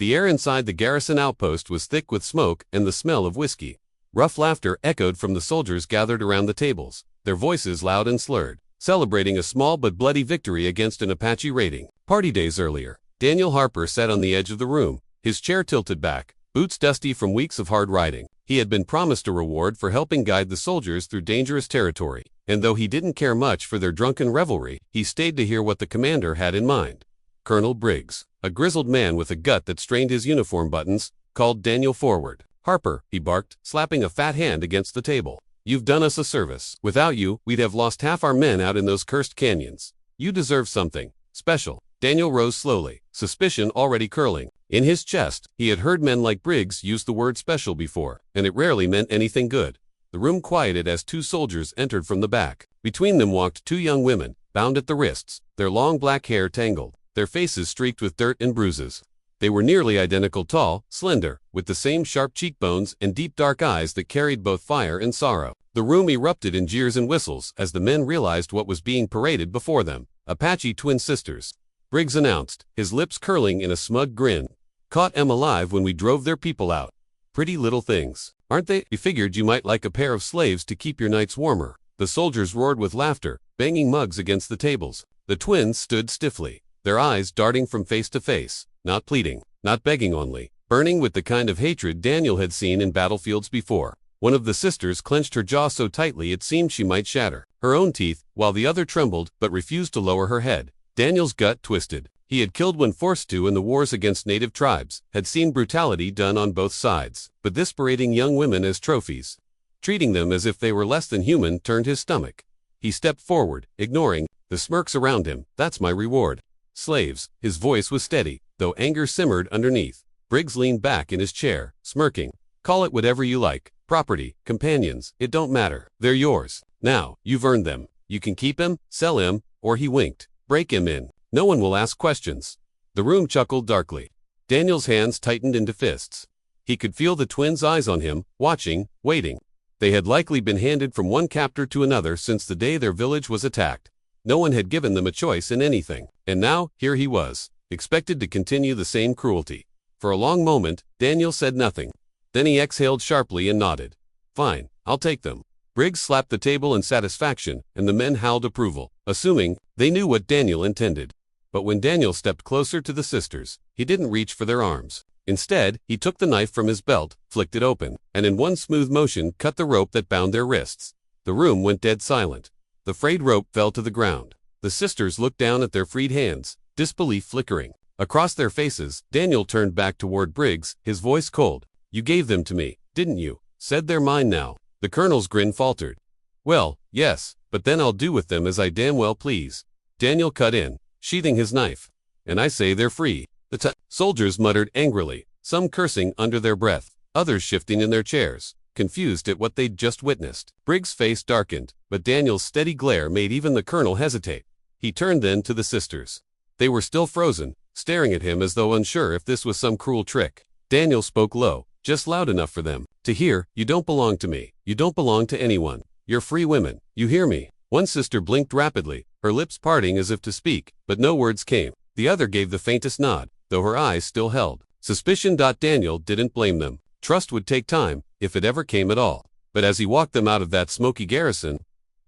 The air inside the garrison outpost was thick with smoke and the smell of whiskey. Rough laughter echoed from the soldiers gathered around the tables, their voices loud and slurred, celebrating a small but bloody victory against an Apache raiding party days earlier. Daniel Harper sat on the edge of the room, his chair tilted back, boots dusty from weeks of hard riding. He had been promised a reward for helping guide the soldiers through dangerous territory, and though he didn't care much for their drunken revelry, he stayed to hear what the commander had in mind. Colonel Briggs, a grizzled man with a gut that strained his uniform buttons, called Daniel forward. "Harper," he barked, slapping a fat hand against the table. "You've done us a service. Without you, we'd have lost half our men out in those cursed canyons. You deserve something special." Daniel rose slowly, suspicion already curling in his chest. He had heard men like Briggs use the word special before, and it rarely meant anything good. The room quieted as two soldiers entered from the back. Between them walked two young women, bound at the wrists, their long black hair tangled, their faces streaked with dirt and bruises. They were nearly identical, tall, slender, with the same sharp cheekbones and deep dark eyes that carried both fire and sorrow. The room erupted in jeers and whistles as the men realized what was being paraded before them. "Apache twin sisters," Briggs announced, his lips curling in a smug grin. "Caught 'em alive when we drove their people out. Pretty little things, aren't they? We figured you might like a pair of slaves to keep your nights warmer." The soldiers roared with laughter, banging mugs against the tables. The twins stood stiffly, their eyes darting from face to face, not pleading, not begging, only burning with the kind of hatred Daniel had seen in battlefields before. One of the sisters clenched her jaw so tightly it seemed she might shatter her own teeth, while the other trembled but refused to lower her head. Daniel's gut twisted. He had killed when forced to in the wars against native tribes, had seen brutality done on both sides, but this parading young women as trophies, treating them as if they were less than human, turned his stomach. He stepped forward, ignoring the smirks around him. "That's my reward. Slaves." His voice was steady, though anger simmered underneath. Briggs leaned back in his chair, smirking. "Call it whatever you like. Property, companions, it don't matter. They're yours. Now, you've earned them. You can keep him, sell him, or," he winked, "break him in. No one will ask questions." The room chuckled darkly. Daniel's hands tightened into fists. He could feel the twins' eyes on him, watching, waiting. They had likely been handed from one captor to another since the day their village was attacked. No one had given them a choice in anything, and now, here he was, expected to continue the same cruelty. For a long moment, Daniel said nothing. Then he exhaled sharply and nodded. "Fine, I'll take them." Briggs slapped the table in satisfaction, and the men howled approval, assuming they knew what Daniel intended. But when Daniel stepped closer to the sisters, he didn't reach for their arms. Instead, he took the knife from his belt, flicked it open, and in one smooth motion cut the rope that bound their wrists. The room went dead silent. The frayed rope fell to the ground. The sisters looked down at their freed hands, disbelief flickering across their faces. Daniel turned back toward Briggs, his voice cold. "You gave them to me, didn't you?" "Said they're mine now." The colonel's grin faltered. "Well, yes, but then I'll do with them as I damn well please." Daniel cut in, sheathing his knife. "And I say they're free." The soldiers muttered angrily, some cursing under their breath, others shifting in their chairs, confused at what they'd just witnessed. Briggs' face darkened, but Daniel's steady glare made even the colonel hesitate. He turned then to the sisters. They were still frozen, staring at him as though unsure if this was some cruel trick. Daniel spoke low, just loud enough for them to hear. "You don't belong to me. You don't belong to anyone. You're free women. You hear me?" One sister blinked rapidly, her lips parting as if to speak, but no words came. The other gave the faintest nod, though her eyes still held suspicion. Daniel didn't blame them. Trust would take time, if it ever came at all. But as he walked them out of that smoky garrison,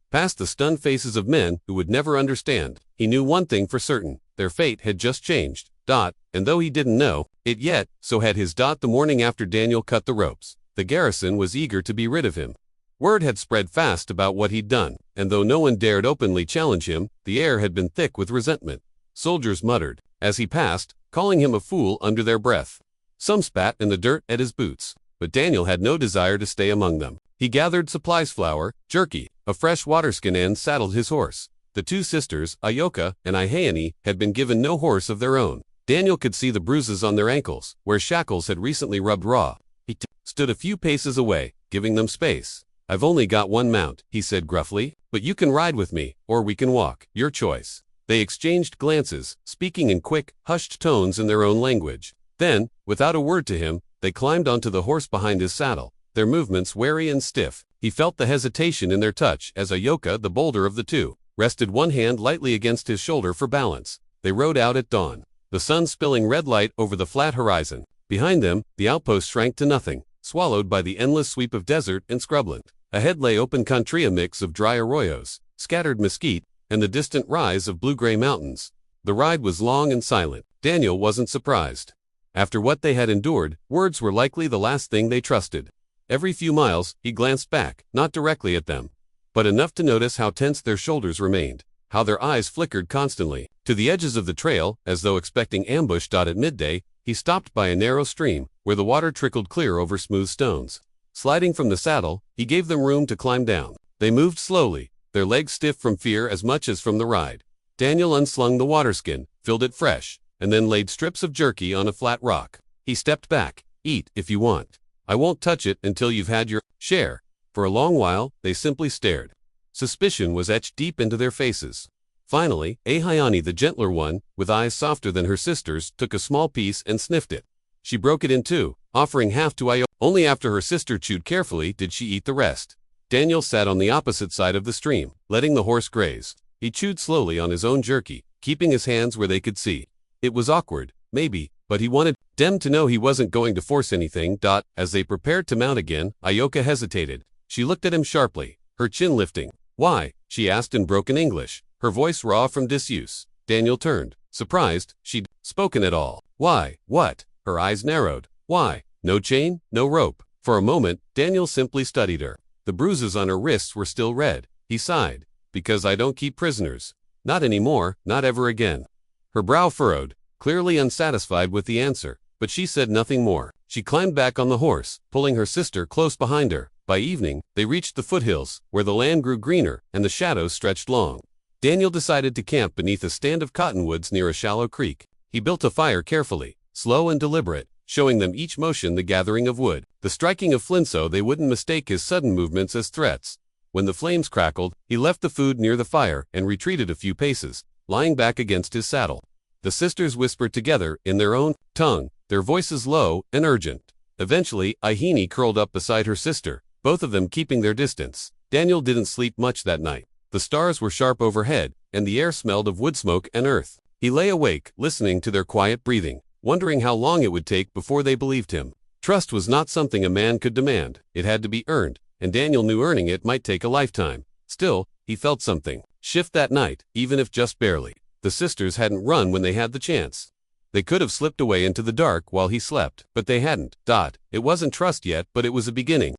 past the stunned faces of men who would never understand, he knew one thing for certain: their fate had just changed. And though he didn't know it yet, so had his. The morning after Daniel cut the ropes, the garrison was eager to be rid of him. Word had spread fast about what he'd done, and though no one dared openly challenge him, the air had been thick with resentment. Soldiers muttered as he passed, calling him a fool under their breath. Some spat in the dirt at his boots, but Daniel had no desire to stay among them. He gathered supplies: flour, jerky, a fresh waterskin, and saddled his horse. The two sisters, Ayoka and Ihayani, had been given no horse of their own. Daniel could see the bruises on their ankles, where shackles had recently rubbed raw. He stood a few paces away, giving them space. "I've only got one mount," he said gruffly, "but you can ride with me, or we can walk. Your choice." They exchanged glances, speaking in quick, hushed tones in their own language. Then, without a word to him, they climbed onto the horse behind his saddle, their movements wary and stiff. He felt the hesitation in their touch as Ayoka, the bolder of the two, rested one hand lightly against his shoulder for balance. They rode out at dawn. the sun spilling red light over the flat horizon. Behind them, the outpost shrank to nothing, swallowed by the endless sweep of desert and scrubland. Ahead lay open country, a mix of dry arroyos, scattered mesquite, and the distant rise of blue-gray mountains. The ride was long and silent. Daniel wasn't surprised. After what they had endured, words were likely the last thing they trusted. Every few miles, he glanced back, not directly at them, but enough to notice how tense their shoulders remained, how their eyes flickered constantly. To the edges of the trail, as though expecting ambush. At midday, he stopped by a narrow stream, where the water trickled clear over smooth stones. Sliding from the saddle, he gave them room to climb down. They moved slowly, their legs stiff from fear as much as from the ride. Daniel unslung the waterskin, filled it fresh, and then laid strips of jerky on a flat rock. He stepped back. "Eat, if you want. I won't touch it until you've had your share." For a long while, they simply stared. Suspicion was etched deep into their faces. Finally, Ahayani, the gentler one, with eyes softer than her sister's, took a small piece and sniffed it. She broke it in two, offering half to Ayo. Only after her sister chewed carefully did she eat the rest. Daniel sat on the opposite side of the stream, letting the horse graze. He chewed slowly on his own jerky, keeping his hands where they could see. It was awkward, maybe, but he wanted them to know he wasn't going to force anything. As they prepared to mount again, Ayoka hesitated. She looked at him sharply, her chin lifting. "Why?" she asked in broken English, her voice raw from disuse. Daniel turned, surprised she'd spoken at all. "Why? What?" Her eyes narrowed. "Why? No chain, no rope." For a moment, Daniel simply studied her. The bruises on her wrists were still red. He sighed. "Because I don't keep prisoners. Not anymore, not ever again." Her brow furrowed, clearly unsatisfied with the answer, but she said nothing more. She climbed back on the horse, pulling her sister close behind her. By evening, they reached the foothills, where the land grew greener and the shadows stretched long. Daniel decided to camp beneath a stand of cottonwoods near a shallow creek. He built a fire carefully, slow and deliberate, showing them each motion the gathering of wood, the striking of flint, so they wouldn't mistake his sudden movements as threats. When the flames crackled, he left the food near the fire and retreated a few paces, lying back against his saddle. The sisters whispered together in their own tongue, their voices low and urgent. Eventually, Ahini curled up beside her sister, both of them keeping their distance. Daniel didn't sleep much that night. The stars were sharp overhead, and the air smelled of wood smoke and earth. He lay awake, listening to their quiet breathing, wondering how long it would take before they believed him. Trust was not something a man could demand. It had to be earned, and Daniel knew earning it might take a lifetime. Still, he felt something shift that night, even if just barely. The sisters hadn't run when they had the chance. They could have slipped away into the dark while he slept, but they hadn't. It wasn't trust yet, but it was a beginning.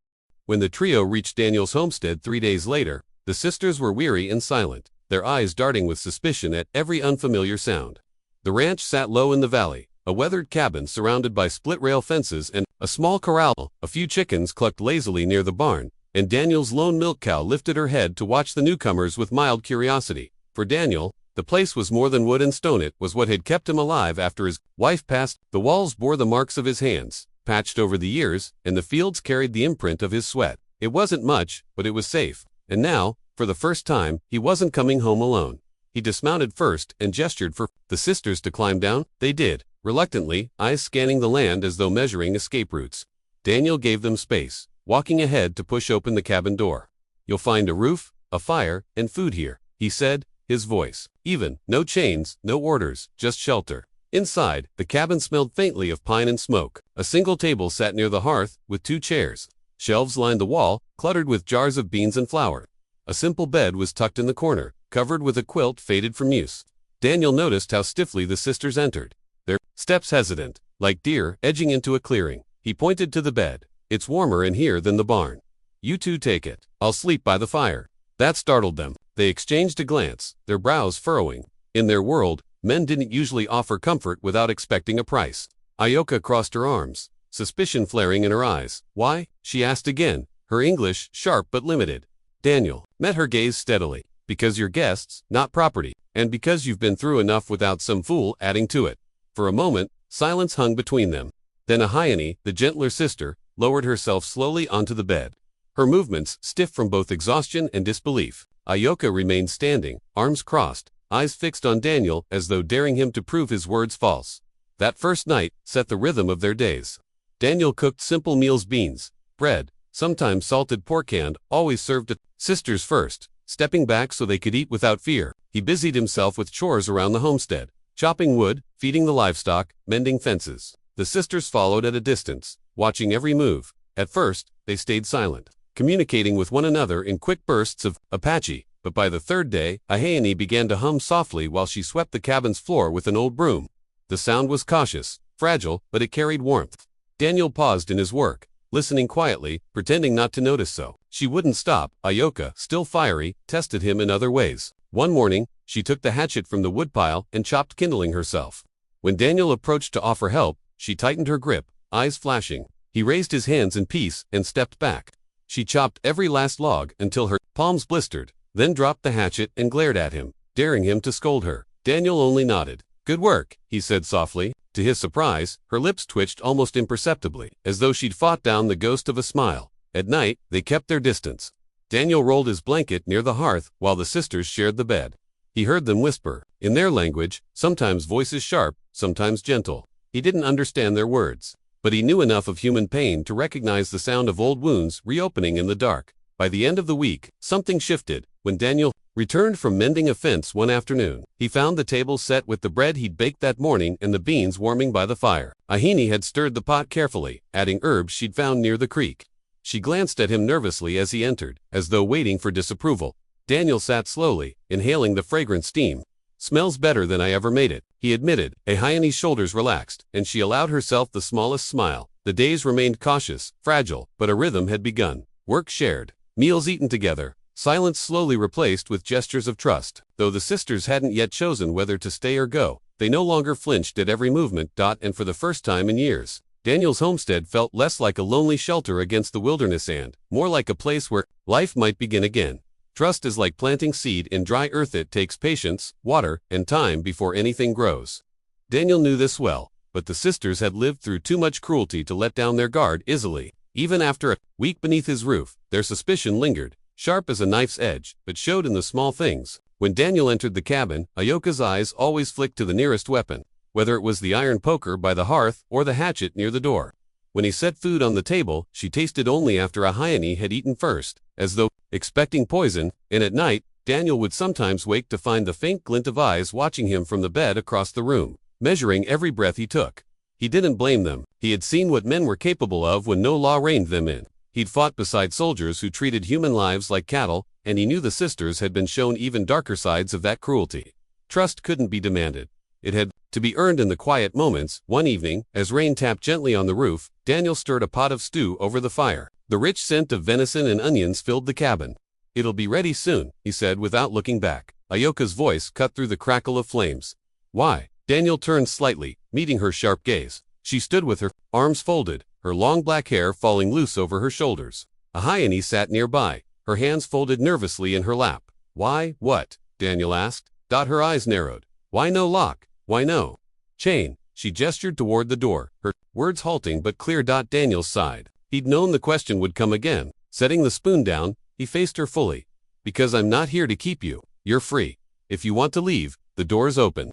When the trio reached Daniel's homestead 3 days later, the sisters were weary and silent, their eyes darting with suspicion at every unfamiliar sound. The ranch sat low in the valley, a weathered cabin surrounded by split-rail fences and a small corral. A few chickens clucked lazily near the barn, and Daniel's lone milk cow lifted her head to watch the newcomers with mild curiosity. For Daniel, the place was more than wood and stone. It was what had kept him alive after his wife passed. The walls bore the marks of his hands, patched over the years, and the fields carried the imprint of his sweat. It wasn't much, but it was safe. And now, for the first time, he wasn't coming home alone. He dismounted first and gestured for the sisters to climb down. They did, reluctantly, eyes scanning the land as though measuring escape routes. Daniel gave them space, walking ahead to push open the cabin door. "You'll find a roof, a fire, and food here," he said, his voice even. "No chains, no orders, just shelter." Inside, the cabin smelled faintly of pine and smoke. A single table sat near the hearth, with 2 chairs. Shelves lined the wall, cluttered with jars of beans and flour. A simple bed was tucked in the corner, covered with a quilt faded from use. Daniel noticed how stiffly the sisters entered, their steps hesitant, like deer edging into a clearing. He pointed to the bed. "It's warmer in here than the barn. You two take it. I'll sleep by the fire." That startled them. They exchanged a glance, their brows furrowing. In their world, men didn't usually offer comfort without expecting a price. Ayoka crossed her arms, suspicion flaring in her eyes. "Why?" she asked again, her English sharp but limited. Daniel met her gaze steadily. "Because you're guests, not property, and because you've been through enough without some fool adding to it." For a moment, silence hung between them. Then Ahayani, the gentler sister, lowered herself slowly onto the bed, her movements stiff from both exhaustion and disbelief. Ayoka remained standing, arms crossed, eyes fixed on Daniel as though daring him to prove his words false. That first night set the rhythm of their days. Daniel cooked simple meals: beans, bread, sometimes salted pork, and always served the sisters first, stepping back so they could eat without fear. He busied himself with chores around the homestead, chopping wood, feeding the livestock, mending fences. The sisters followed at a distance, watching every move. At first, they stayed silent, communicating with one another in quick bursts of Apache, but by the third day, Ahayani began to hum softly while she swept the cabin's floor with an old broom. The sound was cautious, fragile, but it carried warmth. Daniel paused in his work, listening quietly, pretending not to notice so. She wouldn't stop. Ayoka, still fiery, tested him in other ways. One morning, she took the hatchet from the woodpile and chopped kindling herself. When Daniel approached to offer help, she tightened her grip, eyes flashing. He raised his hands in peace and stepped back. She chopped every last log until her palms blistered, then dropped the hatchet and glared at him, daring him to scold her. Daniel only nodded. "Good work," he said softly. To his surprise, her lips twitched almost imperceptibly, as though she'd fought down the ghost of a smile. At night, they kept their distance. Daniel rolled his blanket near the hearth while the sisters shared the bed. He heard them whisper, in their language, sometimes voices sharp, sometimes gentle. He didn't understand their words, but he knew enough of human pain to recognize the sound of old wounds reopening in the dark. By the end of the week, something shifted. When Daniel returned from mending a fence one afternoon, he found the table set with the bread he'd baked that morning and the beans warming by the fire. Ahini had stirred the pot carefully, adding herbs she'd found near the creek. She glanced at him nervously as he entered, as though waiting for disapproval. Daniel sat slowly, inhaling the fragrant steam. "Smells better than I ever made it," he admitted. Ahini's shoulders relaxed, and she allowed herself the smallest smile. The days remained cautious, fragile, but a rhythm had begun. Work shared, meals eaten together, silence slowly replaced with gestures of trust. Though the sisters hadn't yet chosen whether to stay or go, they no longer flinched at every movement. And for the first time in years, Daniel's homestead felt less like a lonely shelter against the wilderness and more like a place where life might begin again. Trust is like planting seed in dry earth. It takes patience, water, and time before anything grows. Daniel knew this well, but the sisters had lived through too much cruelty to let down their guard easily. Even after a week beneath his roof, their suspicion lingered, sharp as a knife's edge, but showed in the small things. When Daniel entered the cabin, Ayoka's eyes always flicked to the nearest weapon, whether it was the iron poker by the hearth or the hatchet near the door. When he set food on the table, she tasted only after Ahayani had eaten first, as though expecting poison, and at night, Daniel would sometimes wake to find the faint glint of eyes watching him from the bed across the room, measuring every breath he took. He didn't blame them. He had seen what men were capable of when no law reined them in. He'd fought beside soldiers who treated human lives like cattle, and he knew the sisters had been shown even darker sides of that cruelty. Trust couldn't be demanded. It had to be earned in the quiet moments. One evening, as rain tapped gently on the roof, Daniel stirred a pot of stew over the fire. The rich scent of venison and onions filled the cabin. "It'll be ready soon," he said without looking back. Ayoka's voice cut through the crackle of flames. "Why?" Daniel turned slightly, meeting her sharp gaze. She stood with her arms folded, her long black hair falling loose over her shoulders. Ahayani sat nearby, her hands folded nervously in her lap. "Why, what?" Daniel asked. Her eyes narrowed. "Why no lock? Why no chain?" She gestured toward the door, her words halting but clear. Daniel sighed. He'd known the question would come again. Setting the spoon down, he faced her fully. "Because I'm not here to keep you. You're free. If you want to leave, the door's open.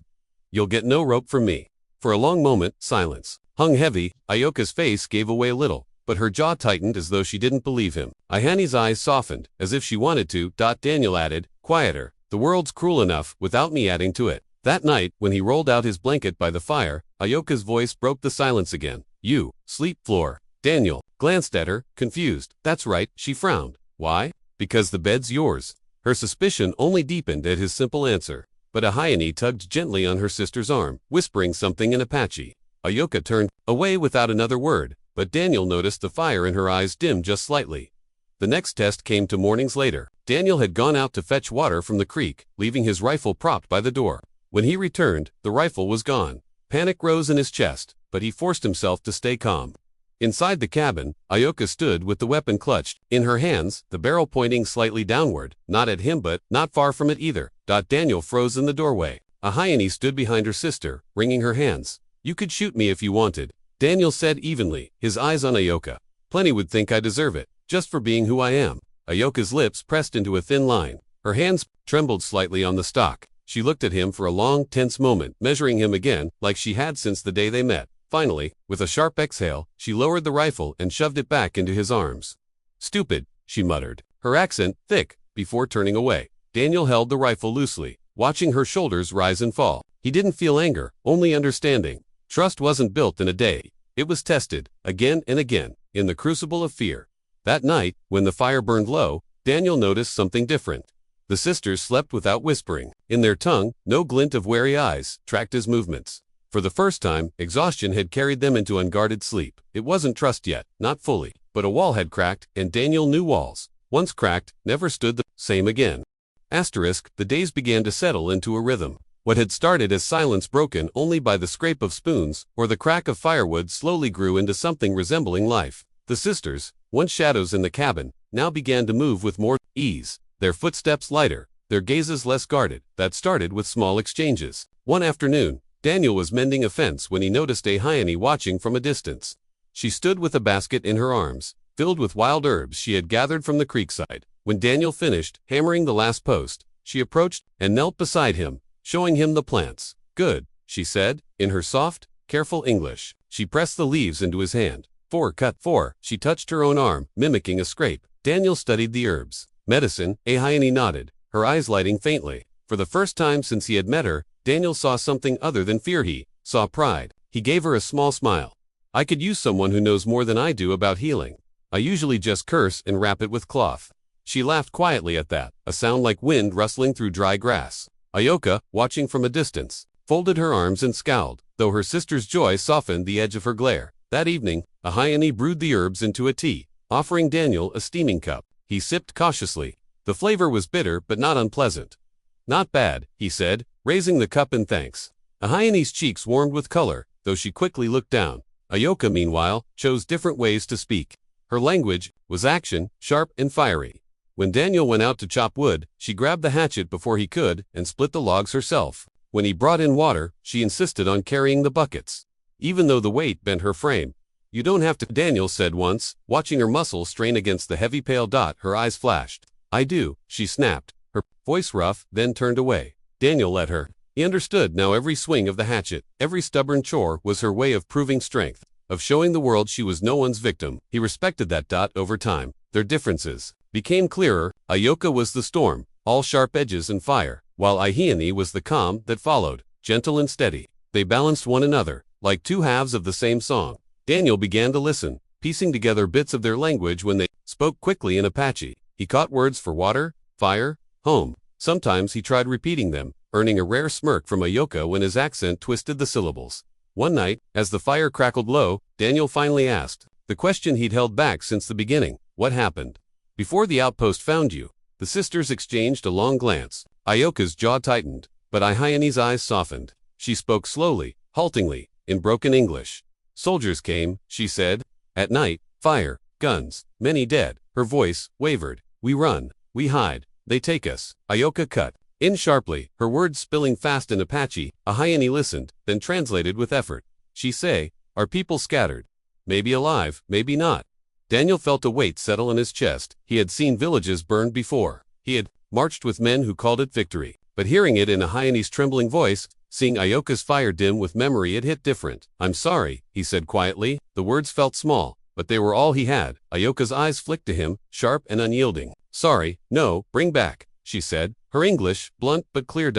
You'll get no rope from me." For a long moment, silence hung heavy. Ayoka's face gave away a little, but her jaw tightened as though she didn't believe him. Ahani's eyes softened, as if she wanted to. Daniel added, quieter, "The world's cruel enough without me adding to it." That night, when he rolled out his blanket by the fire, Ayoka's voice broke the silence again. "You sleep floor." Daniel glanced at her, confused. "That's right," she frowned. "Why?" "Because the bed's yours." Her suspicion only deepened at his simple answer. But Ahayani tugged gently on her sister's arm, whispering something in Apache. Ayoka turned away without another word, but Daniel noticed the fire in her eyes dim just slightly. The next test came 2 mornings later. Daniel had gone out to fetch water from the creek, leaving his rifle propped by the door. When he returned, the rifle was gone. Panic rose in his chest, but he forced himself to stay calm. Inside the cabin, Ayoka stood with the weapon clutched in her hands, the barrel pointing slightly downward, not at him but not far from it either. Daniel froze in the doorway. Ahayani stood behind her sister, wringing her hands. "You could shoot me if you wanted," Daniel said evenly, his eyes on Ayoka. "Plenty would think I deserve it, just for being who I am." Ayoka's lips pressed into a thin line. Her hands trembled slightly on the stock. She looked at him for a long, tense moment, measuring him again, like she had since the day they met. Finally, with a sharp exhale, she lowered the rifle and shoved it back into his arms. "Stupid," she muttered, her accent thick, before turning away. Daniel held the rifle loosely, watching her shoulders rise and fall. He didn't feel anger, only understanding. Trust wasn't built in a day. It was tested, again and again, in the crucible of fear. That night, when the fire burned low, Daniel noticed something different. The sisters slept without whispering. In their tongue, no glint of wary eyes tracked his movements. For the first time, exhaustion had carried them into unguarded sleep. It wasn't trust yet, not fully, but a wall had cracked, and Daniel knew walls, once cracked, never stood the same again. The days began to settle into a rhythm. What had started as silence broken only by the scrape of spoons or the crack of firewood slowly grew into something resembling life. The sisters, once shadows in the cabin, now began to move with more ease, their footsteps lighter, their gazes less guarded. That started with small exchanges. One afternoon, Daniel was mending a fence when he noticed a hyena watching from a distance. She stood with a basket in her arms, filled with wild herbs she had gathered from the creekside. When Daniel finished hammering the last post, she approached and knelt beside him, showing him the plants. "Good," she said, in her soft, careful English. She pressed the leaves into his hand. Cut 4. She touched her own arm, mimicking a scrape. Daniel studied the herbs. "Medicine," a hyena nodded, her eyes lighting faintly. For the first time since he had met her, Daniel saw something other than fear. He saw pride. He gave her a small smile. "I could use someone who knows more than I do about healing. I usually just curse and wrap it with cloth." She laughed quietly at that, a sound like wind rustling through dry grass. Ayoka, watching from a distance, folded her arms and scowled, though her sister's joy softened the edge of her glare. That evening, a hyena brewed the herbs into a tea, offering Daniel a steaming cup. He sipped cautiously. The flavor was bitter but not unpleasant. "Not bad," he said, raising the cup in thanks. A hyena's cheeks warmed with color, though she quickly looked down. Ayoka, meanwhile, chose different ways to speak. Her language was action, sharp and fiery. When Daniel went out to chop wood, she grabbed the hatchet before he could and split the logs herself. When he brought in water, she insisted on carrying the buckets, even though the weight bent her frame. "You don't have to," Daniel said once, watching her muscles strain against the heavy pale dot. Her eyes flashed. "I do," she snapped, her voice rough, then turned away. Daniel let her. He understood now every swing of the hatchet, every stubborn chore was her way of proving strength, of showing the world she was no one's victim. He respected that dot over time. Their differences became clearer. Ayoka was the storm, all sharp edges and fire, while Ahiene was the calm that followed, gentle and steady. They balanced one another, like two halves of the same song. Daniel began to listen, piecing together bits of their language. When they spoke quickly in Apache, he caught words for water, fire, home. Sometimes he tried repeating them, earning a rare smirk from Ayoka when his accent twisted the syllables. One night, as the fire crackled low, Daniel finally asked the question he'd held back since the beginning. "What happened before the outpost found you?" The sisters exchanged a long glance. Ayoka's jaw tightened, but Ahiene's eyes softened. She spoke slowly, haltingly, in broken English. "Soldiers came," she said. "At night, fire, guns, many dead." Her voice wavered. "We run, we hide, they take us." Ayoka cut in sharply, her words spilling fast in Apache. Ahiene listened, then translated with effort. "She say, our people scattered. Maybe alive, maybe not." Daniel felt a weight settle in his chest. He had seen villages burned before. He had marched with men who called it victory. But hearing it in Ahiene's trembling voice, seeing Ayoka's fire dim with memory, it hit different. "I'm sorry," he said quietly. The words felt small, but they were all he had. Ayoka's eyes flicked to him, sharp and unyielding. "Sorry, no, bring back," she said, her English blunt but clear.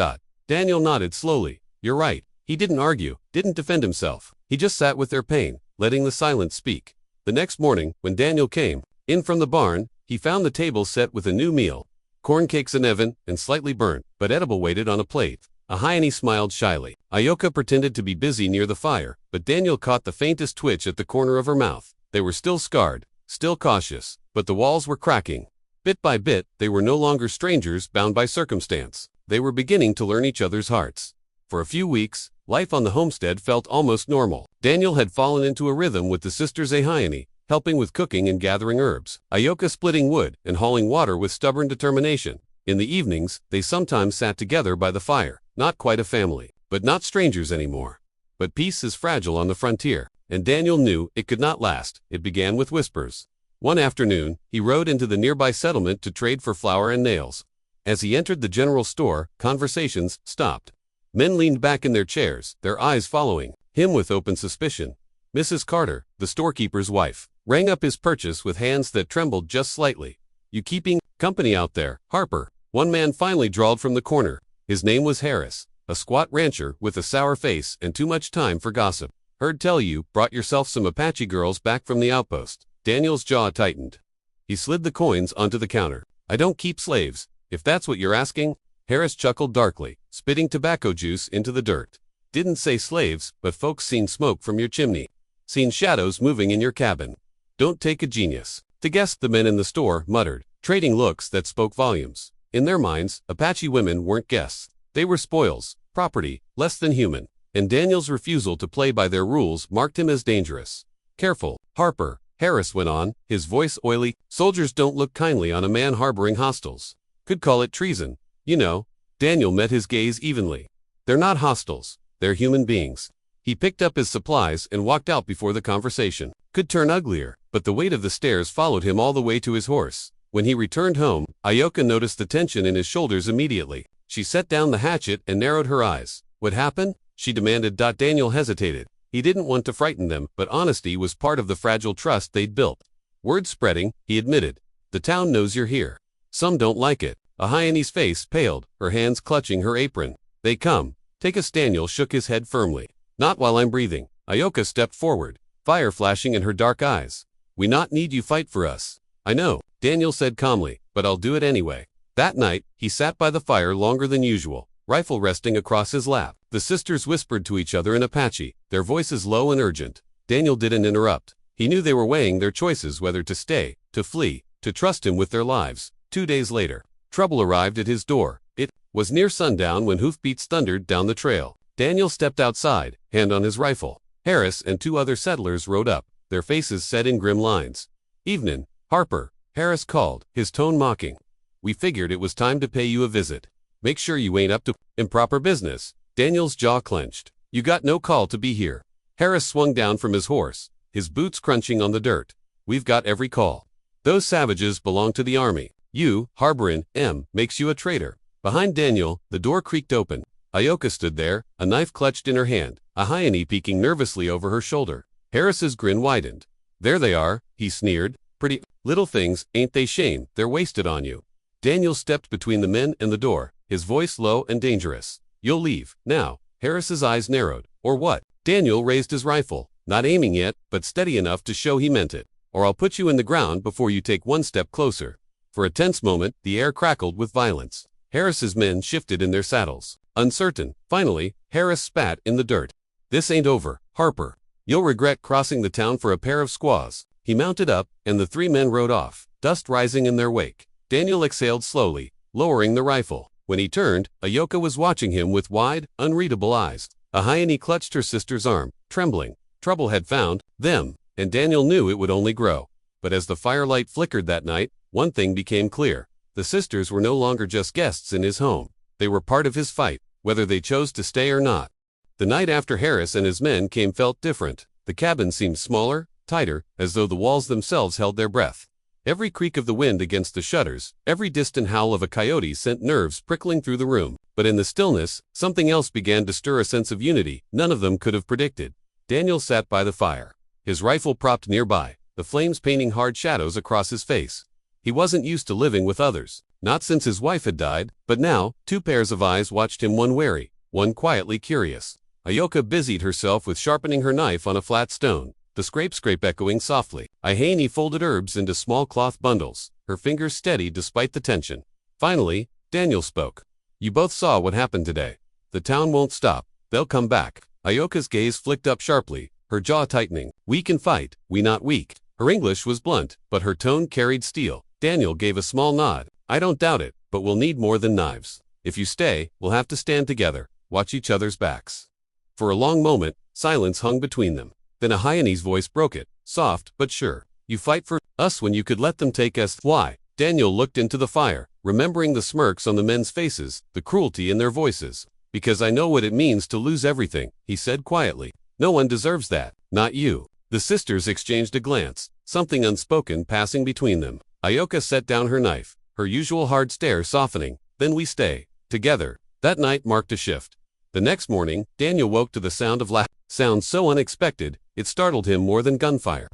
Daniel nodded slowly. "You're right." He didn't argue, didn't defend himself. He just sat with their pain, letting the silence speak. The next morning, when Daniel came in from the barn, he found the table set with a new meal. Corn cakes in oven and slightly burnt, but edible, waited on a plate. Ahiene smiled shyly. Ayoka pretended to be busy near the fire, but Daniel caught the faintest twitch at the corner of her mouth. They were still scarred, still cautious, but the walls were cracking. Bit by bit, they were no longer strangers bound by circumstance. They were beginning to learn each other's hearts. For a few weeks, life on the homestead felt almost normal. Daniel had fallen into a rhythm with the sisters Ahiene, helping with cooking and gathering herbs. Ayoka splitting wood and hauling water with stubborn determination. In the evenings, they sometimes sat together by the fire. Not quite a family, but not strangers anymore. But peace is fragile on the frontier, and Daniel knew it could not last. It began with whispers. One afternoon, he rode into the nearby settlement to trade for flour and nails. As he entered the general store, conversations stopped. Men leaned back in their chairs, their eyes following him with open suspicion. Mrs. Carter, the storekeeper's wife, rang up his purchase with hands that trembled just slightly. "You keeping company out there, Harper?" One man finally drawled from the corner. His name was Harris. a squat rancher with a sour face and too much time for gossip. Heard tell you brought yourself some Apache girls back from the outpost. Daniel's jaw tightened. He slid the coins onto the counter. I don't keep slaves, if that's what you're asking. Harris chuckled darkly, spitting tobacco juice into the dirt. Didn't say slaves, but folks seen smoke from your chimney. Seen shadows moving in your cabin. Don't take a genius to guess, the men in the store muttered, trading looks that spoke volumes. In their minds, Apache women weren't guests. They were spoils, property, less than human. And Daniel's refusal to play by their rules marked him as dangerous. Careful, Harper, Harris went on, his voice oily. Soldiers don't look kindly on a man harboring hostiles. Could call it treason. You know. Daniel met his gaze evenly. They're not hostiles. They're human beings. He picked up his supplies and walked out before the conversation could turn uglier, but the weight of the stairs followed him all the way to his horse. When he returned home, Ayoka noticed the tension in his shoulders immediately. She set down the hatchet and narrowed her eyes. What happened? She demanded. Daniel hesitated. He didn't want to frighten them, but honesty was part of the fragile trust they'd built. Word spreading, he admitted. The town knows you're here. Some don't like it. Ahiene's face paled, her hands clutching her apron. They come. Take us. Daniel shook his head firmly. Not while I'm breathing. Ayoka stepped forward, fire flashing in her dark eyes. We not need you fight for us. I know, Daniel said calmly, but I'll do it anyway. That night, he sat by the fire longer than usual, rifle resting across his lap. The sisters whispered to each other in Apache, their voices low and urgent. Daniel didn't interrupt. He knew they were weighing their choices, whether to stay, to flee, to trust him with their lives. 2 days later, trouble arrived at his door. It was near sundown when hoofbeats thundered down the trail. Daniel stepped outside, hand on his rifle. Harris and 2 other settlers rode up, their faces set in grim lines. Evenin', Harper, Harris called, his tone mocking. We figured it was time to pay you a visit. Make sure you ain't up to improper business. Daniel's jaw clenched. You got no call to be here. Harris swung down from his horse, his boots crunching on the dirt. We've got every call. Those savages belong to the army. You, harborin' makes you a traitor. Behind Daniel, the door creaked open. Ayoka stood there, a knife clutched in her hand, Ahiene peeking nervously over her shoulder. Harris's grin widened. There they are, he sneered. Pretty little things, ain't they? Shame, they're wasted on you. Daniel stepped between the men and the door, his voice low and dangerous. You'll leave, now. Harris's eyes narrowed. Or what? Daniel raised his rifle, not aiming yet, but steady enough to show he meant it. Or I'll put you in the ground before you take one step closer. For a tense moment, the air crackled with violence. Harris's men shifted in their saddles, uncertain. Finally, Harris spat in the dirt. This ain't over, Harper. You'll regret crossing the town for a pair of squaws. He mounted up, and the 3 men rode off, dust rising in their wake. Daniel exhaled slowly, lowering the rifle. When he turned, Ayoka was watching him with wide, unreadable eyes. Ahiene clutched her sister's arm, trembling. Trouble had found them, and Daniel knew it would only grow. But as the firelight flickered that night, one thing became clear. The sisters were no longer just guests in his home. They were part of his fight, whether they chose to stay or not. The night after Harris and his men came felt different. The cabin seemed smaller, tighter, as though the walls themselves held their breath. Every creak of the wind against the shutters, every distant howl of a coyote sent nerves prickling through the room. But in the stillness, something else began to stir, a sense of unity none of them could have predicted. Daniel sat by the fire, his rifle propped nearby, the flames painting hard shadows across his face. He wasn't used to living with others, not since his wife had died, but now, 2 pairs of eyes watched him, one wary, one quietly curious. Ayoka busied herself with sharpening her knife on a flat stone, the scrape echoing softly. Ahiene folded herbs into small cloth bundles, her fingers steady despite the tension. Finally, Daniel spoke. You both saw what happened today. The town won't stop. They'll come back. Ayoka's gaze flicked up sharply, her jaw tightening. We can fight, we not weak. Her English was blunt, but her tone carried steel. Daniel gave a small nod. I don't doubt it, but we'll need more than knives. If you stay, we'll have to stand together, watch each other's backs. For a long moment, silence hung between them. Then Ahiene's voice broke it, soft but sure. You fight for us when you could let them take us. Why? Daniel looked into the fire, remembering the smirks on the men's faces, the cruelty in their voices. Because I know what it means to lose everything, he said quietly. No one deserves that, not you. The sisters exchanged a glance, something unspoken passing between them. Ayoka set down her knife, her usual hard stare softening. Then we stay together. That night marked a shift. The next morning, Daniel woke to the sound of laughter. Sound so unexpected, it startled him more than gunfire.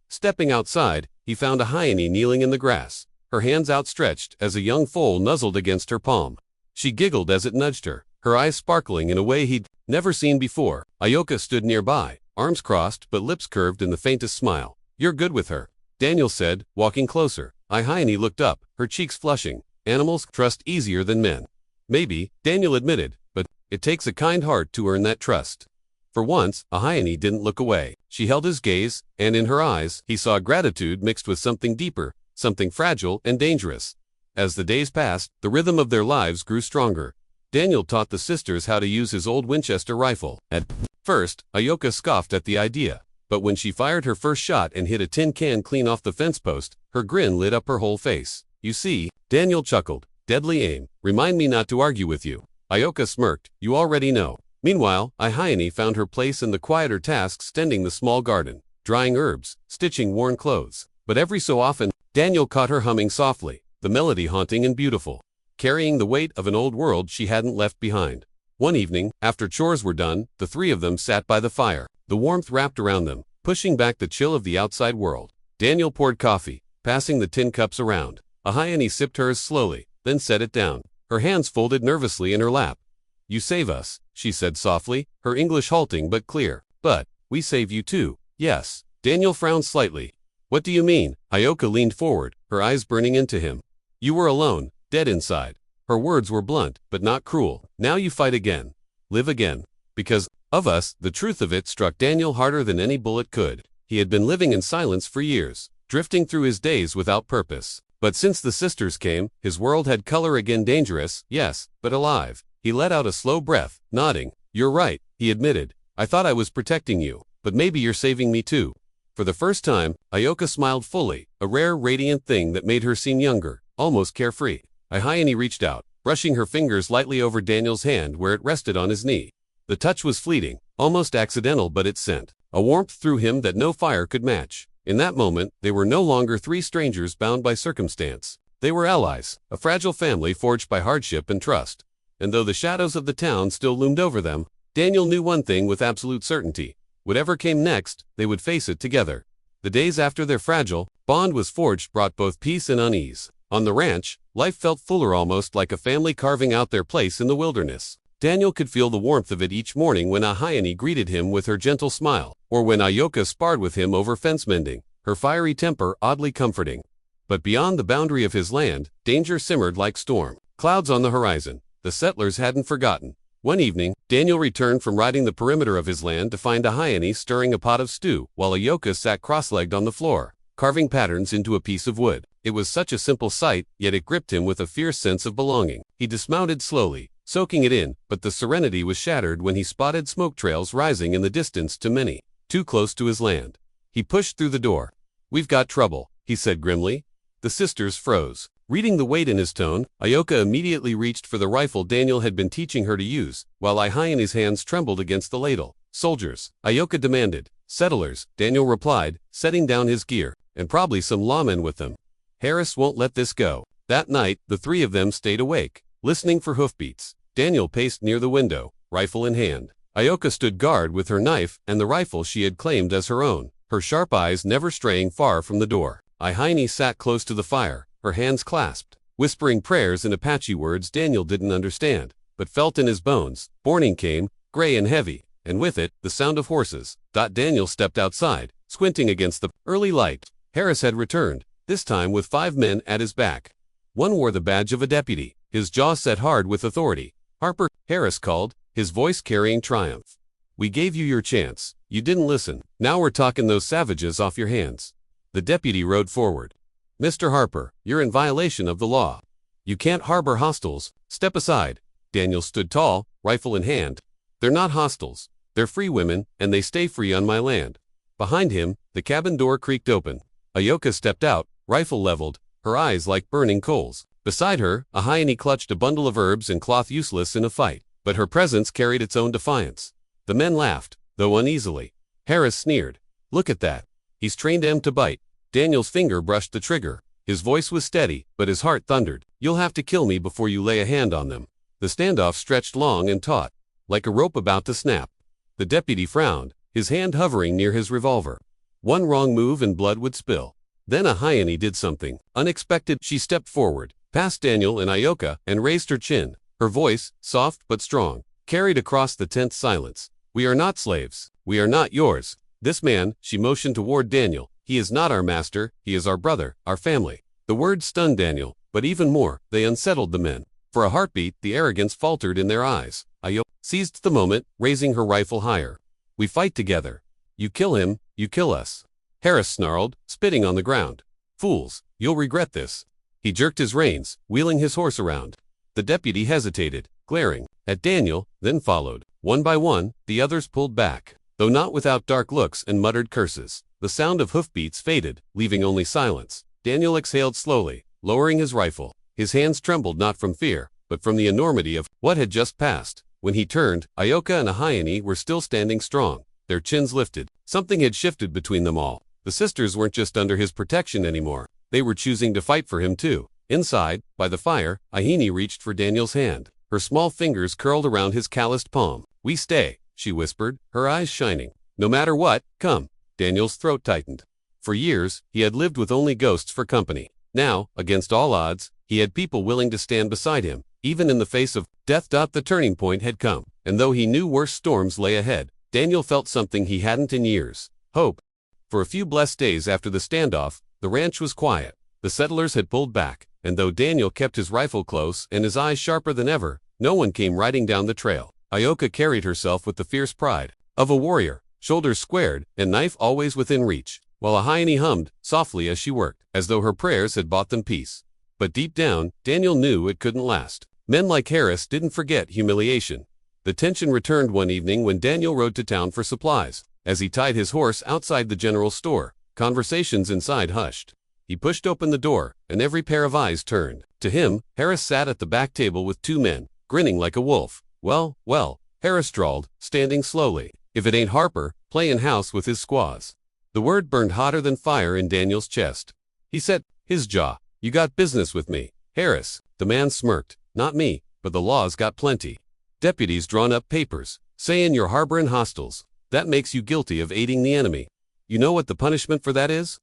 Stepping outside, he found Ahiene kneeling in the grass, her hands outstretched as a young foal nuzzled against her palm. She giggled as it nudged her her eyes sparkling in a way he'd never seen before. Ioka stood nearby, arms crossed but lips curved in the faintest smile. "You're good with her," Daniel said, walking closer. Hyena looked up, her cheeks flushing. "Animals trust easier than men." "Maybe," Daniel admitted, "but it takes a kind heart to earn that trust." For once, Hyena didn't look away. She held his gaze, and in her eyes, he saw gratitude mixed with something deeper, something fragile and dangerous. As the days passed, the rhythm of their lives grew stronger. Daniel taught the sisters how to use his old Winchester rifle. At first, Ioka scoffed at the idea, but when she fired her first shot and hit a tin can clean off the fence post, her grin lit up her whole face. "You see," Daniel chuckled, "deadly aim. Remind me not to argue with you." Ioka smirked, "You already know." Meanwhile, Hyena found her place in the quieter tasks tending the small garden, drying herbs, stitching worn clothes. But every so often, Daniel caught her humming softly, the melody haunting and beautiful, carrying the weight of an old world she hadn't left behind. One evening, after chores were done, the three of them sat by the fire, the warmth wrapped around them, pushing back the chill of the outside world. Daniel poured coffee, passing the tin cups around. Hyena sipped hers slowly, then set it down, her hands folded nervously in her lap. "You save us," she said softly, her English halting but clear. "But we save you too." "Yes." Daniel frowned slightly. "What do you mean?" Ioka leaned forward, her eyes burning into him. "You were alone, dead inside." Her words were blunt, but not cruel. "Now you fight again. Live again. Because of us." The truth of it struck Daniel harder than any bullet could. He had been living in silence for years, drifting through his days without purpose. But since the sisters came, his world had color again, dangerous, yes, but alive. He let out a slow breath, nodding. "You're right," he admitted. "I thought I was protecting you, but maybe you're saving me too." For the first time, Ioka smiled fully, a rare, radiant thing that made her seem younger, almost carefree. Hyena reached out, brushing her fingers lightly over Daniel's hand where it rested on his knee. The touch was fleeting, almost accidental, but it sent a warmth through him that no fire could match. In that moment, they were no longer three strangers bound by circumstance. They were allies, a fragile family forged by hardship and trust. And though the shadows of the town still loomed over them, Daniel knew one thing with absolute certainty. Whatever came next, they would face it together. The days after their fragile bond was forged brought both peace and unease. On the ranch, life felt fuller, almost like a family carving out their place in the wilderness. Daniel could feel the warmth of it each morning when Hyena greeted him with her gentle smile, or when Ioka sparred with him over fence mending, her fiery temper oddly comforting. But beyond the boundary of his land, danger simmered like storm clouds on the horizon. The settlers hadn't forgotten. One evening, Daniel returned from riding the perimeter of his land to find Hyena stirring a pot of stew, while Ioka sat cross-legged on the floor, carving patterns into a piece of wood. It was such a simple sight, yet it gripped him with a fierce sense of belonging. He dismounted slowly, soaking it in, but the serenity was shattered when he spotted smoke trails rising in the distance too close to his land. He pushed through the door. "We've got trouble," he said grimly. The sisters froze. Reading the weight in his tone, Ioka immediately reached for the rifle Daniel had been teaching her to use, while Hyena's hands trembled against the ladle. "Soldiers," Ioka demanded. "Settlers," Daniel replied, setting down his gear, "and probably some lawmen with them. Harris won't let this go." That night, the three of them stayed awake, listening for hoofbeats. Daniel paced near the window, rifle in hand. Ioka stood guard with her knife and the rifle she had claimed as her own, her sharp eyes never straying far from the door. Hyena sat close to the fire, her hands clasped, whispering prayers in Apache words Daniel didn't understand, but felt in his bones. Morning came, gray and heavy, and with it, the sound of horses. Daniel stepped outside, squinting against the early light. Harris had returned, this time with 5 men at his back. One wore the badge of a deputy, his jaw set hard with authority. "Harper," Harris called, his voice carrying triumph. "We gave you your chance. You didn't listen. Now we're talking those savages off your hands." The deputy rode forward. "Mr. Harper, you're in violation of the law. You can't harbor hostiles. Step aside." Daniel stood tall, rifle in hand. "They're not hostiles. They're free women, and they stay free on my land." Behind him, the cabin door creaked open. Ioka stepped out, rifle leveled, her eyes like burning coals. Beside her, Hyena clutched a bundle of herbs and cloth useless in a fight, but her presence carried its own defiance. The men laughed, though uneasily. Harris sneered. "Look at that. He's trained him to bite." Daniel's finger brushed the trigger. His voice was steady, but his heart thundered. "You'll have to kill me before you lay a hand on them." The standoff stretched long and taut, like a rope about to snap. The deputy frowned, his hand hovering near his revolver. One wrong move and blood would spill. Then Hyena did something unexpected. She stepped forward, past Daniel and Ioka, and raised her chin. Her voice, soft but strong, carried across the tense silence. "We are not slaves. We are not yours. This man," she motioned toward Daniel, "he is not our master, he is our brother, our family." The words stunned Daniel, but even more, they unsettled the men. For a heartbeat, the arrogance faltered in their eyes. Ayoka seized the moment, raising her rifle higher. "We fight together. You kill him, you kill us," Harris snarled, spitting on the ground. "Fools, you'll regret this." He jerked his reins, wheeling his horse around. The deputy hesitated, glaring at Daniel, then followed. One by one, the others pulled back, though not without dark looks and muttered curses. The sound of hoofbeats faded, leaving only silence. Daniel exhaled slowly, lowering his rifle. His hands trembled not from fear, but from the enormity of what had just passed. When he turned, Ayoka and Ahayani were still standing strong, their chins lifted. Something had shifted between them all. The sisters weren't just under his protection anymore. They were choosing to fight for him too. Inside, by the fire, Ahayani reached for Daniel's hand. Her small fingers curled around his calloused palm. "We stay," she whispered, her eyes shining. "No matter what, come." Daniel's throat tightened. For years, he had lived with only ghosts for company. Now, against all odds, he had people willing to stand beside him, even in the face of death. The turning point had come, and though he knew worse storms lay ahead, Daniel felt something he hadn't in years: hope. For a few blessed days after the standoff, the ranch was quiet. The settlers had pulled back, and though Daniel kept his rifle close and his eyes sharper than ever, no one came riding down the trail. Ayoka carried herself with the fierce pride of a warrior, shoulders squared and knife always within reach, while Ahayani hummed softly as she worked, as though her prayers had bought them peace. But deep down, Daniel knew it couldn't last. Men like Harris didn't forget humiliation. The tension returned one evening when Daniel rode to town for supplies. As he tied his horse outside the general store, conversations inside hushed. He pushed open the door, and every pair of eyes turned to him. Harris sat at the back table with two men, grinning like a wolf. Well, Harris drawled, standing slowly. "If it ain't Harper, playin' house with his squaws." The word burned hotter than fire in Daniel's chest. He set his jaw. "You got business with me, Harris?" The man smirked. "Not me, but the law's got plenty. Deputies drawn up papers, sayin' you're harborin' hostiles. That makes you guilty of aiding the enemy. You know what the punishment for that is?"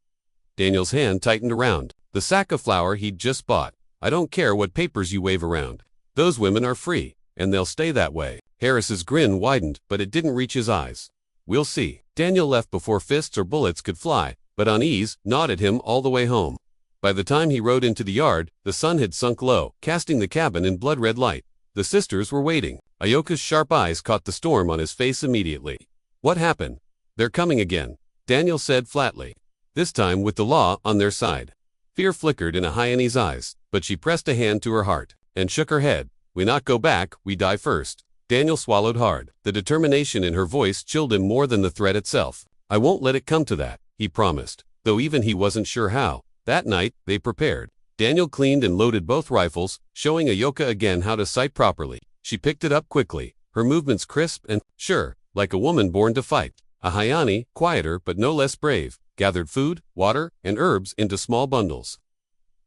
Daniel's hand tightened around the sack of flour he'd just bought. "I don't care what papers you wave around. Those women are free, and they'll stay that way." Harris's grin widened, but it didn't reach his eyes. "We'll see." Daniel left before fists or bullets could fly, but unease gnawed at him all the way home. By the time he rode into the yard, the sun had sunk low, casting the cabin in blood-red light. The sisters were waiting. Ayoka's sharp eyes caught the storm on his face immediately. "What happened?" "They're coming again," Daniel said flatly. This time with the law on their side. Fear flickered in Ahayani's eyes, but she pressed a hand to her heart and shook her head. "We not go back, we die first." Daniel swallowed hard. The determination in her voice chilled him more than the threat itself. "I won't let it come to that," he promised, though even he wasn't sure how. That night, they prepared. Daniel cleaned and loaded both rifles, showing Ayoka again how to sight properly. She picked it up quickly, her movements crisp and sure, like a woman born to fight. Ahayani, quieter but no less brave, gathered food, water, and herbs into small bundles.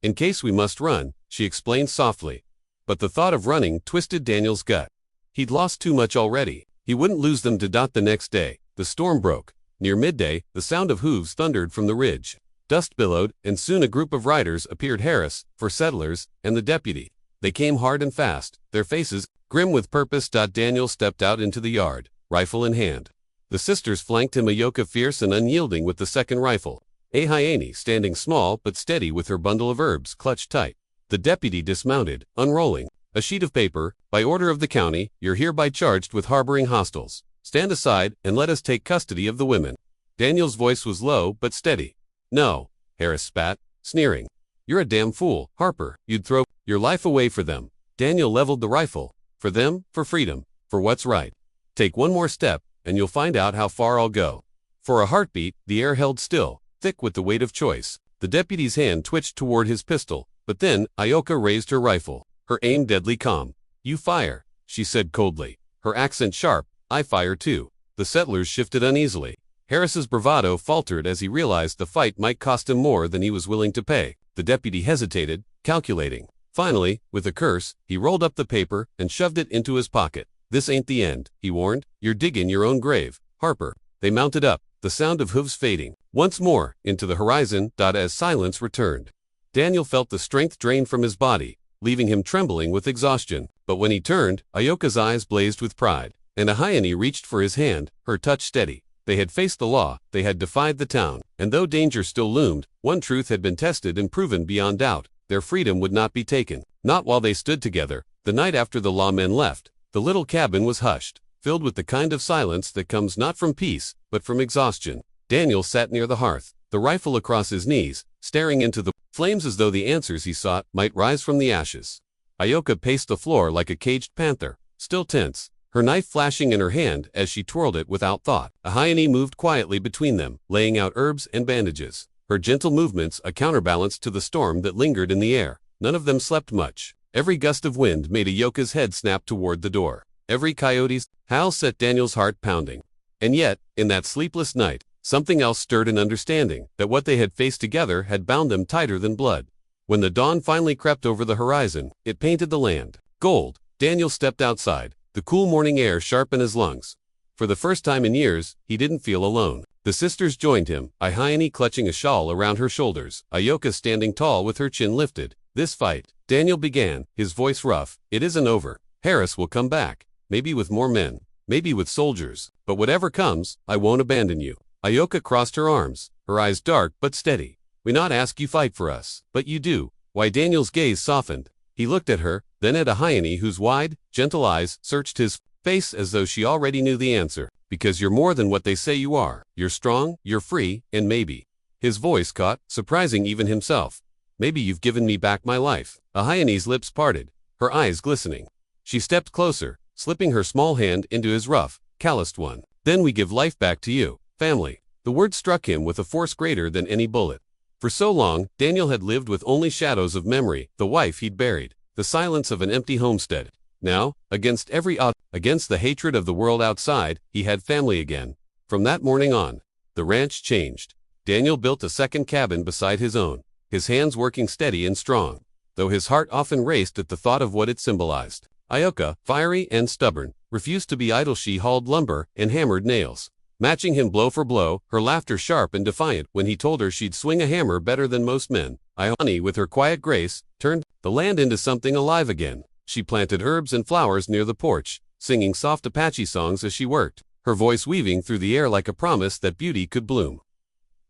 "In case we must run," she explained softly. But the thought of running twisted Daniel's gut. He'd lost too much already. He wouldn't lose them to the next day. The storm broke. Near midday, the sound of hooves thundered from the ridge. Dust billowed, and soon a group of riders appeared. Harris, for settlers, and the deputy. They came hard and fast, their faces grim with purpose. Daniel stepped out into the yard, rifle in hand. The sisters flanked him, Ayoka fierce and unyielding with the second rifle. Ahayani standing small but steady with her bundle of herbs clutched tight. The deputy dismounted, unrolling a sheet of paper. "By order of the county, you're hereby charged with harboring hostiles. Stand aside and let us take custody of the women." Daniel's voice was low but steady. "No," Harris spat, sneering. "You're a damn fool, Harper. You'd throw your life away for them." Daniel leveled the rifle. "For them, for freedom, for what's right. Take one more step, and you'll find out how far I'll go." For a heartbeat, the air held still, thick with the weight of choice. The deputy's hand twitched toward his pistol, but then Ayoka raised her rifle, her aim deadly calm. "You fire," she said coldly, her accent sharp. "I fire too." The settlers shifted uneasily. Harris's bravado faltered as he realized the fight might cost him more than he was willing to pay. The deputy hesitated, calculating. Finally, with a curse, he rolled up the paper and shoved it into his pocket. "This ain't the end," he warned. "You're digging your own grave, Harper." They mounted up, the sound of hooves fading once more into the horizon. As silence returned, Daniel felt the strength drain from his body. leaving him trembling with exhaustion. But when he turned, Ioka's eyes blazed with pride, and Ahayane reached for his hand, her touch steady. They had faced the law, they had defied the town, and though danger still loomed, one truth had been tested and proven beyond doubt: their freedom would not be taken. Not while they stood together. The night after the lawmen left, the little cabin was hushed, filled with the kind of silence that comes not from peace, but from exhaustion. Daniel sat near the hearth, the rifle across his knees, staring into the flames as though the answers he sought might rise from the ashes. Ioka paced the floor like a caged panther, still tense, her knife flashing in her hand as she twirled it without thought. Ahayane moved quietly between them, laying out herbs and bandages, her gentle movements a counterbalance to the storm that lingered in the air. None of them slept much. Every gust of wind made Ioka's head snap toward the door. Every coyote's howl set Daniel's heart pounding. And yet, in that sleepless night, something else stirred an understanding that what they had faced together had bound them tighter than blood. When the dawn finally crept over the horizon, it painted the land gold. Daniel stepped outside, the cool morning air sharp in his lungs. For the first time in years, he didn't feel alone. The sisters joined him, Ahayane clutching a shawl around her shoulders, Ioka standing tall with her chin lifted. "This fight," Daniel began, his voice rough, "it isn't over. Harris will come back, maybe with more men, maybe with soldiers, but whatever comes, I won't abandon you." Ioka crossed her arms, her eyes dark but steady. "We not ask you fight for us, but you do." Why? Daniel's gaze softened. He looked at her, then at Ahayane, whose wide, gentle eyes searched his face as though she already knew the answer. "Because you're more than what they say you are. You're strong, you're free, and maybe." His voice caught, surprising even himself. "Maybe you've given me back my life." Ahayane's lips parted, her eyes glistening. She stepped closer, slipping her small hand into his rough, calloused one. "Then we give life back to you. Family." The word struck him with a force greater than any bullet. For so long, Daniel had lived with only shadows of memory, the wife he'd buried, the silence of an empty homestead. Now, against every odds, against the hatred of the world outside, he had family again. From that morning on, the ranch changed. Daniel built a second cabin beside his own, his hands working steady and strong, though his heart often raced at the thought of what it symbolized. Ioka, fiery and stubborn, refused to be idle. She hauled lumber and hammered nails, matching him blow for blow, her laughter sharp and defiant when he told her she'd swing a hammer better than most men. Ahayane, with her quiet grace, turned the land into something alive again. She planted herbs and flowers near the porch, singing soft Apache songs as she worked, her voice weaving through the air like a promise that beauty could bloom.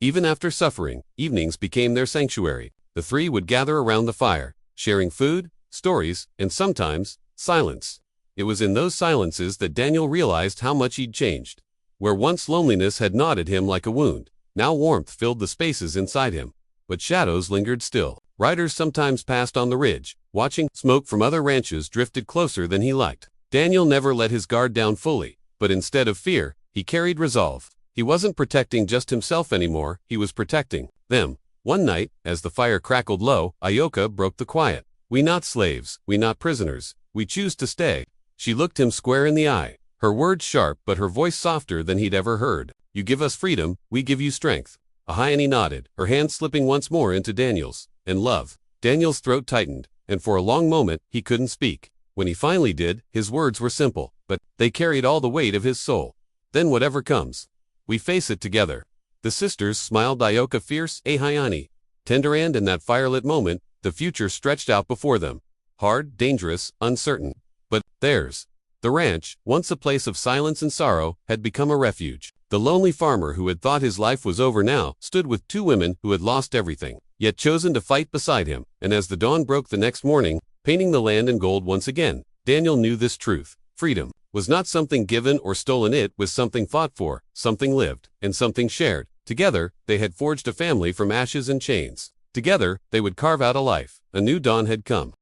Even after suffering, evenings became their sanctuary. The three would gather around the fire, sharing food, stories, and sometimes, silence. It was in those silences that Daniel realized how much he'd changed. Where once loneliness had knotted him like a wound, now warmth filled the spaces inside him. But shadows lingered still. Riders sometimes passed on the ridge, watching. Smoke from other ranches drifted closer than he liked. Daniel never let his guard down fully, but instead of fear, he carried resolve. He wasn't protecting just himself anymore, he was protecting them. One night, as the fire crackled low, Ioka broke the quiet. "We not slaves, we not prisoners, we choose to stay." She looked him square in the eye, her words sharp but her voice softer than he'd ever heard. "You give us freedom, we give you strength." Ahayane nodded, her hand slipping once more into Daniel's. "And love." Daniel's throat tightened, and for a long moment, he couldn't speak. When he finally did, his words were simple, but they carried all the weight of his soul. "Then whatever comes, we face it together." The sisters smiled. Ioka fierce, Ahayane tender, and in that firelit moment, the future stretched out before them. Hard, dangerous, uncertain. But theirs. The ranch, once a place of silence and sorrow, had become a refuge. The lonely farmer who had thought his life was over now stood with two women who had lost everything, yet chosen to fight beside him. And as the dawn broke the next morning, painting the land in gold once again, Daniel knew this truth. Freedom was not something given or stolen, it was something fought for, something lived, and something shared. Together, they had forged a family from ashes and chains. Together, they would carve out a life. A new dawn had come.